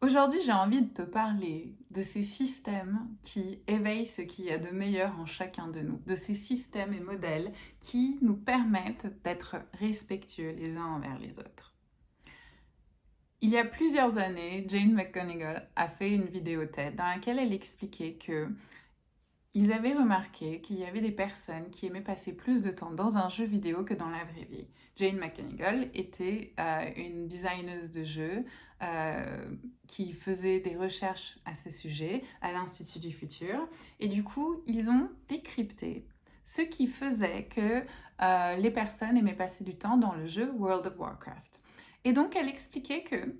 Aujourd'hui, j'ai envie de te parler de ces systèmes qui éveillent ce qu'il y a de meilleur en chacun de nous, de ces systèmes et modèles qui nous permettent d'être respectueux les uns envers les autres. Il y a plusieurs années, Jane McGonigal a fait une vidéo TED dans laquelle elle expliquait que ils avaient remarqué qu'il y avait des personnes qui aimaient passer plus de temps dans un jeu vidéo que dans la vraie vie. Jane McGonigal était une designeuse de jeux qui faisait des recherches à ce sujet à l'Institut du Futur. Et du coup, ils ont décrypté ce qui faisait que les personnes aimaient passer du temps dans le jeu World of Warcraft. Et donc, elle expliquait que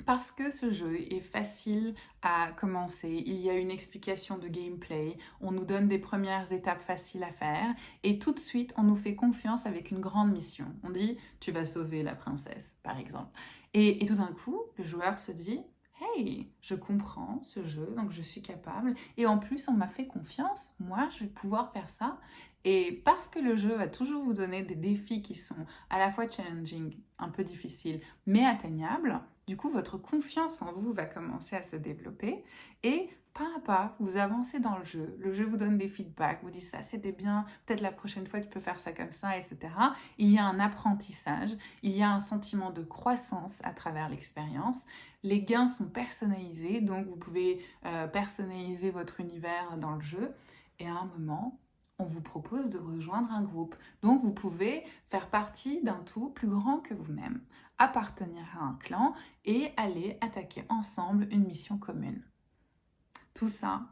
parce que ce jeu est facile à commencer, il y a une explication de gameplay, on nous donne des premières étapes faciles à faire et tout de suite on nous fait confiance avec une grande mission. On dit tu vas sauver la princesse par exemple. Et tout d'un coup le joueur se dit hey, je comprends ce jeu donc je suis capable et en plus on m'a fait confiance, moi je vais pouvoir faire ça. Et parce que le jeu va toujours vous donner des défis qui sont à la fois challenging, un peu difficiles, mais atteignables, du coup, votre confiance en vous va commencer à se développer et pas à pas, vous avancez dans le jeu vous donne des feedbacks, vous dit ça c'était bien, peut-être la prochaine fois tu peux faire ça comme ça, etc. Il y a un apprentissage, il y a un sentiment de croissance à travers l'expérience, les gains sont personnalisés, donc vous pouvez personnaliser votre univers dans le jeu et à un moment, on vous propose de rejoindre un groupe. Donc vous pouvez faire partie d'un tout plus grand que vous-même, appartenir à un clan et aller attaquer ensemble une mission commune. Tout ça,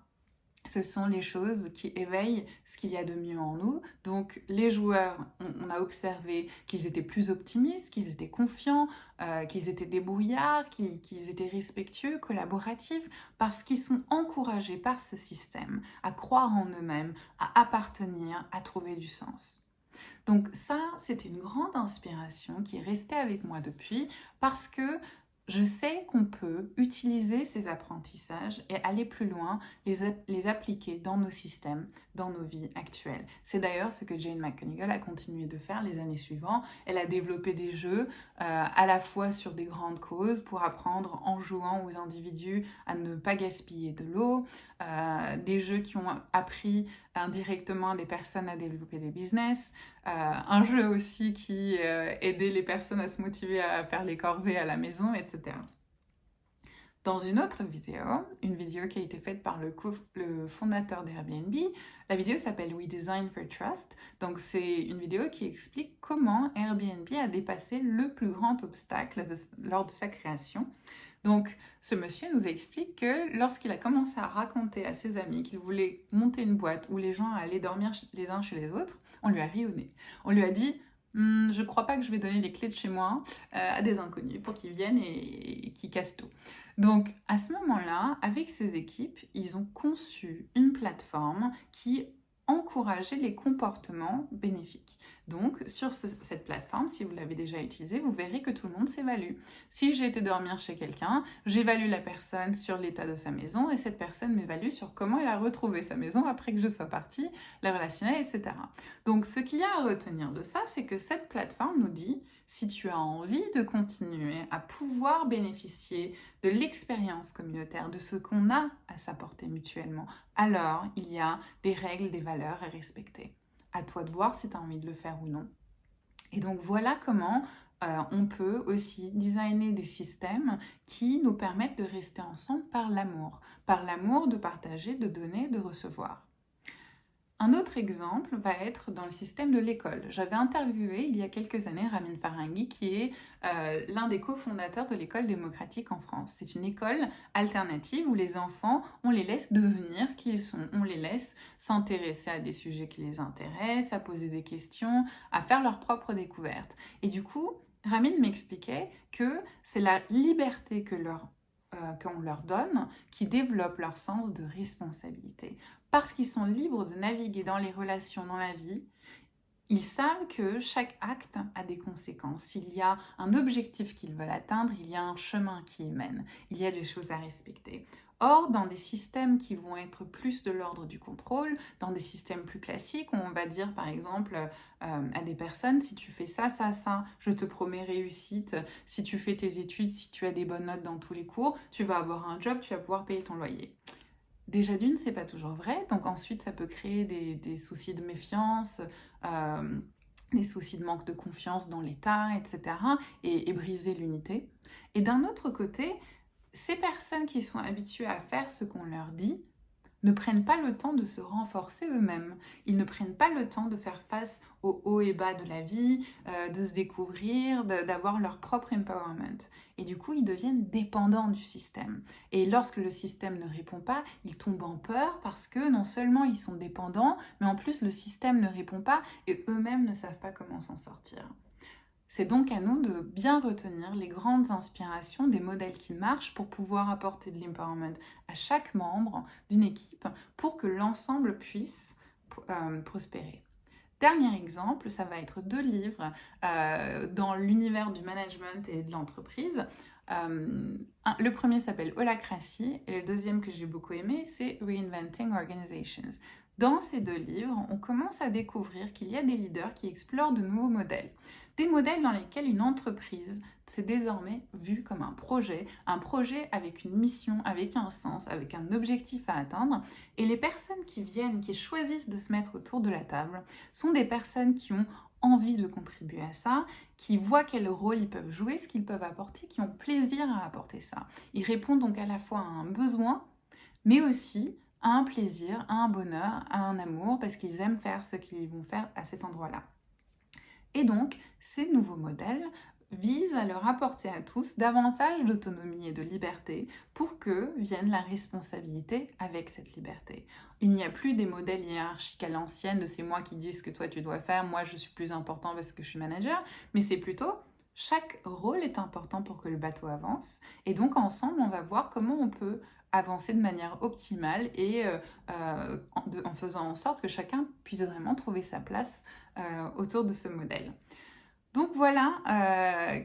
ce sont les choses qui éveillent ce qu'il y a de mieux en nous. Donc les joueurs, on a observé qu'ils étaient plus optimistes, qu'ils étaient confiants, qu'ils étaient débrouillards, qu'ils étaient respectueux, collaboratifs, parce qu'ils sont encouragés par ce système à croire en eux-mêmes, à appartenir, à trouver du sens. Donc ça, c'était une grande inspiration qui est restée avec moi depuis parce que je sais qu'on peut utiliser ces apprentissages et aller plus loin, les appliquer dans nos systèmes, dans nos vies actuelles. C'est d'ailleurs ce que Jane McGonigal a continué de faire les années suivantes. Elle a développé des jeux à la fois sur des grandes causes pour apprendre en jouant aux individus à ne pas gaspiller de l'eau, des jeux qui ont appris indirectement des personnes à développer des business, un jeu aussi qui aidait les personnes à se motiver à faire les corvées à la maison, etc. Dans une autre vidéo, une vidéo qui a été faite par le fondateur d'Airbnb, la vidéo s'appelle We Design for Trust. Donc c'est une vidéo qui explique comment Airbnb a dépassé le plus grand obstacle lors de sa création. Donc, ce monsieur nous explique que lorsqu'il a commencé à raconter à ses amis qu'il voulait monter une boîte où les gens allaient dormir les uns chez les autres, on lui a ri au nez. On lui a dit je crois pas que je vais donner les clés de chez moi à des inconnus pour qu'ils viennent et qu'ils cassent tout. Donc, à ce moment-là, avec ses équipes, ils ont conçu une plateforme qui encourageait les comportements bénéfiques. Donc, sur cette plateforme, si vous l'avez déjà utilisée, vous verrez que tout le monde s'évalue. Si j'ai été dormir chez quelqu'un, j'évalue la personne sur l'état de sa maison et cette personne m'évalue sur comment elle a retrouvé sa maison après que je sois partie, la relationnelle, etc. Donc, ce qu'il y a à retenir de ça, c'est que cette plateforme nous dit, si tu as envie de continuer à pouvoir bénéficier de l'expérience communautaire, de ce qu'on a à s'apporter mutuellement, alors il y a des règles, des valeurs à respecter. À toi de voir si tu as envie de le faire ou non. Et donc voilà comment on peut aussi designer des systèmes qui nous permettent de rester ensemble par l'amour de partager, de donner, de recevoir. Un autre exemple va être dans le système de l'école. J'avais interviewé il y a quelques années Ramin Farangui, qui est l'un des cofondateurs de l'école démocratique en France. C'est une école alternative où les enfants, on les laisse devenir qui ils sont, on les laisse s'intéresser à des sujets qui les intéressent, à poser des questions, à faire leurs propres découvertes. Et du coup, Ramin m'expliquait que c'est la liberté qu'on leur donne qui développe leur sens de responsabilité. Parce qu'ils sont libres de naviguer dans les relations, dans la vie, Ils savent que chaque acte a des conséquences. Il y a un objectif qu'ils veulent atteindre, il y a un chemin qui y mène, il y a des choses à respecter. Or, dans des systèmes qui vont être plus de l'ordre du contrôle, dans des systèmes plus classiques, où on va dire par exemple à des personnes, si tu fais ça, ça, ça, je te promets réussite, si tu fais tes études, si tu as des bonnes notes dans tous les cours, tu vas avoir un job, tu vas pouvoir payer ton loyer. Déjà d'une, c'est pas toujours vrai, donc ensuite ça peut créer des soucis de méfiance, des soucis de manque de confiance dans l'État, etc. et briser l'unité. Et d'un autre côté, ces personnes qui sont habituées à faire ce qu'on leur dit ne prennent pas le temps de se renforcer eux-mêmes. Ils ne prennent pas le temps de faire face aux hauts et bas de la vie, de se découvrir, d'avoir leur propre empowerment. Et du coup, ils deviennent dépendants du système. Et lorsque le système ne répond pas, ils tombent en peur parce que non seulement ils sont dépendants, mais en plus le système ne répond pas et eux-mêmes ne savent pas comment s'en sortir. C'est donc à nous de bien retenir les grandes inspirations des modèles qui marchent pour pouvoir apporter de l'empowerment à chaque membre d'une équipe pour que l'ensemble puisse prospérer. Dernier exemple, ça va être 2 livres dans l'univers du management et de l'entreprise. Le premier s'appelle Holacracy et le deuxième que j'ai beaucoup aimé, c'est Reinventing Organizations. Dans ces 2 livres, on commence à découvrir qu'il y a des leaders qui explorent de nouveaux modèles. Des modèles dans lesquels une entreprise s'est désormais vue comme un projet avec une mission, avec un sens, avec un objectif à atteindre. Et les personnes qui viennent, qui choisissent de se mettre autour de la table, sont des personnes qui ont envie de contribuer à ça, qui voient quel rôle ils peuvent jouer, ce qu'ils peuvent apporter, qui ont plaisir à apporter ça. Ils répondent donc à la fois à un besoin, mais aussi à un plaisir, à un bonheur, à un amour, parce qu'ils aiment faire ce qu'ils vont faire à cet endroit-là. Et donc, ces nouveaux modèles visent à leur apporter à tous davantage d'autonomie et de liberté pour que vienne la responsabilité avec cette liberté. Il n'y a plus des modèles hiérarchiques à l'ancienne de c'est moi qui dis ce que toi tu dois faire, moi je suis plus important parce que je suis manager, mais c'est plutôt chaque rôle est important pour que le bateau avance et donc ensemble on va voir comment on peut avancer de manière optimale et en faisant en sorte que chacun puisse vraiment trouver sa place autour de ce modèle. Donc voilà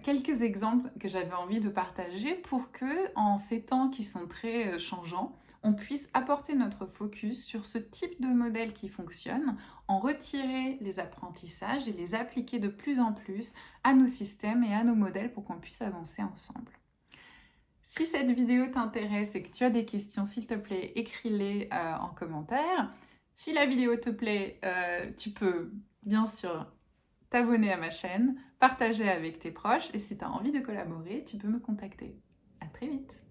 quelques exemples que j'avais envie de partager pour que, en ces temps qui sont très changeants, on puisse apporter notre focus sur ce type de modèle qui fonctionne, en retirer les apprentissages et les appliquer de plus en plus à nos systèmes et à nos modèles pour qu'on puisse avancer ensemble. Si cette vidéo t'intéresse et que tu as des questions, s'il te plaît, écris-les en commentaire. Si la vidéo te plaît, tu peux bien sûr t'abonner à ma chaîne, partager avec tes proches et si tu as envie de collaborer, tu peux me contacter. À très vite!